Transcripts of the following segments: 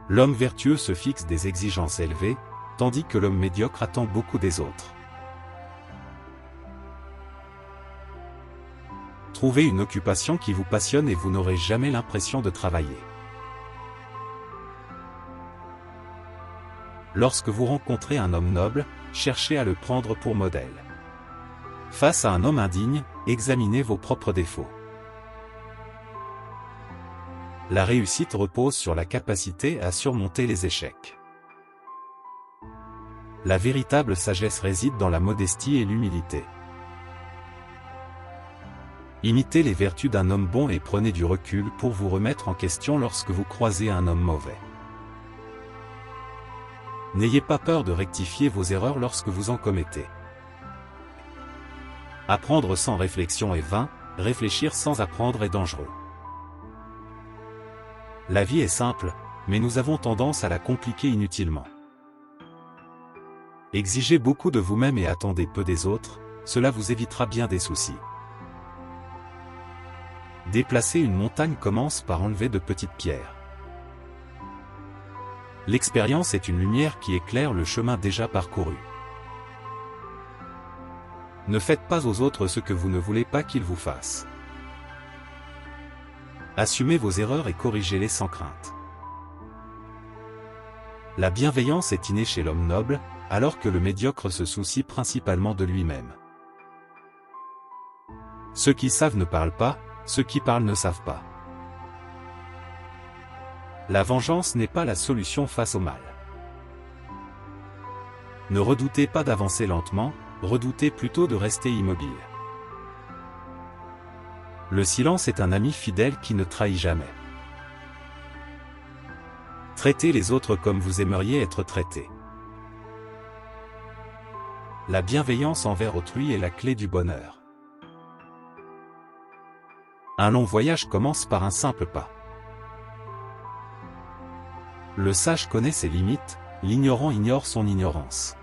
L'homme vertueux se fixe des exigences élevées, tandis que l'homme médiocre attend beaucoup des autres. Trouvez une occupation qui vous passionne et vous n'aurez jamais l'impression de travailler. Lorsque vous rencontrez un homme noble, cherchez à le prendre pour modèle. Face à un homme indigne, examinez vos propres défauts. La réussite repose sur la capacité à surmonter les échecs. La véritable sagesse réside dans la modestie et l'humilité. Imitez les vertus d'un homme bon et prenez du recul pour vous remettre en question lorsque vous croisez un homme mauvais. N'ayez pas peur de rectifier vos erreurs lorsque vous en commettez. Apprendre sans réflexion est vain, réfléchir sans apprendre est dangereux. La vie est simple, mais nous avons tendance à la compliquer inutilement. Exigez beaucoup de vous-même et attendez peu des autres, cela vous évitera bien des soucis. Déplacer une montagne commence par enlever de petites pierres. L'expérience est une lumière qui éclaire le chemin déjà parcouru. Ne faites pas aux autres ce que vous ne voulez pas qu'ils vous fassent. Assumez vos erreurs et corrigez-les sans crainte. La bienveillance est innée chez l'homme noble, alors que le médiocre se soucie principalement de lui-même. Ceux qui savent ne parlent pas, ceux qui parlent ne savent pas. La vengeance n'est pas la solution face au mal. Ne redoutez pas d'avancer lentement, redoutez plutôt de rester immobile. Le silence est un ami fidèle qui ne trahit jamais. Traitez les autres comme vous aimeriez être traités. La bienveillance envers autrui est la clé du bonheur. Un long voyage commence par un simple pas. Le sage connaît ses limites, l'ignorant ignore son ignorance.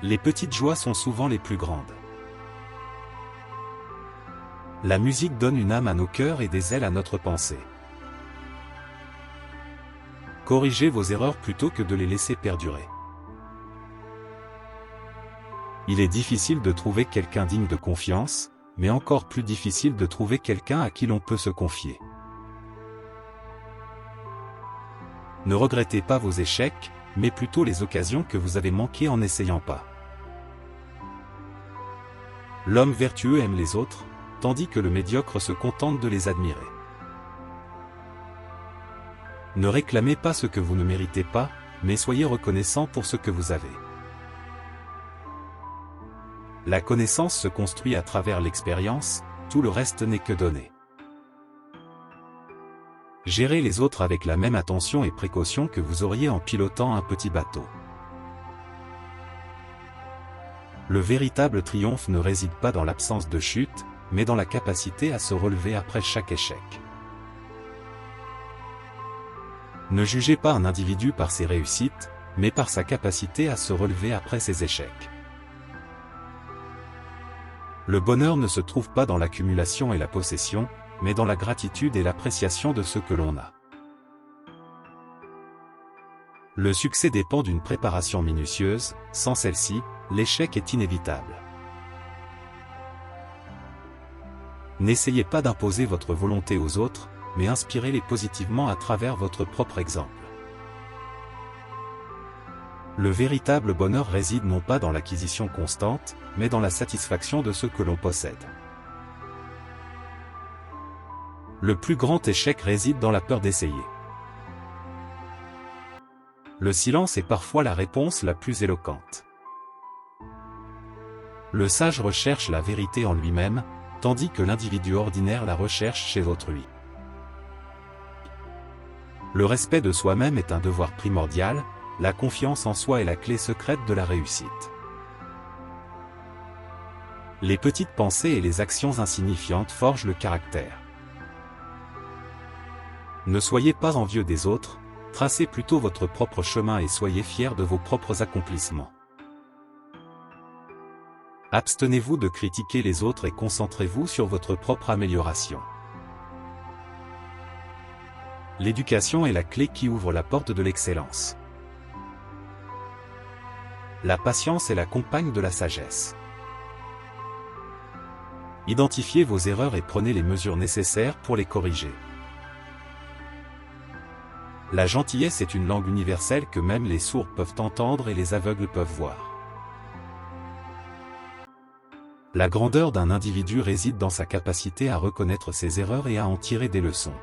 Les petites joies sont souvent les plus grandes. La musique donne une âme à nos cœurs et des ailes à notre pensée. Corrigez vos erreurs plutôt que de les laisser perdurer. Il est difficile de trouver quelqu'un digne de confiance, mais encore plus difficile de trouver quelqu'un à qui l'on peut se confier. Ne regrettez pas vos échecs, mais plutôt les occasions que vous avez manquées en n'essayant pas. L'homme vertueux aime les autres, tandis que le médiocre se contente de les admirer. Ne réclamez pas ce que vous ne méritez pas, mais soyez reconnaissant pour ce que vous avez. La connaissance se construit à travers l'expérience, tout le reste n'est que donné. Gérez les autres avec la même attention et précaution que vous auriez en pilotant un petit bateau. Le véritable triomphe ne réside pas dans l'absence de chute, mais dans la capacité à se relever après chaque échec. Ne jugez pas un individu par ses réussites, mais par sa capacité à se relever après ses échecs. Le bonheur ne se trouve pas dans l'accumulation et la possession, mais dans la gratitude et l'appréciation de ce que l'on a. Le succès dépend d'une préparation minutieuse, sans celle-ci, l'échec est inévitable. N'essayez pas d'imposer votre volonté aux autres, mais inspirez-les positivement à travers votre propre exemple. Le véritable bonheur réside non pas dans l'acquisition constante, mais dans la satisfaction de ce que l'on possède. Le plus grand échec réside dans la peur d'essayer. Le silence est parfois la réponse la plus éloquente. Le sage recherche la vérité en lui-même, tandis que l'individu ordinaire la recherche chez autrui. Le respect de soi-même est un devoir primordial, la confiance en soi est la clé secrète de la réussite. Les petites pensées et les actions insignifiantes forgent le caractère. Ne soyez pas envieux des autres, tracez plutôt votre propre chemin et soyez fiers de vos propres accomplissements. Abstenez-vous de critiquer les autres et concentrez-vous sur votre propre amélioration. L'éducation est la clé qui ouvre la porte de l'excellence. La patience est la compagne de la sagesse. Identifiez vos erreurs et prenez les mesures nécessaires pour les corriger. La gentillesse est une langue universelle que même les sourds peuvent entendre et les aveugles peuvent voir. La grandeur d'un individu réside dans sa capacité à reconnaître ses erreurs et à en tirer des leçons.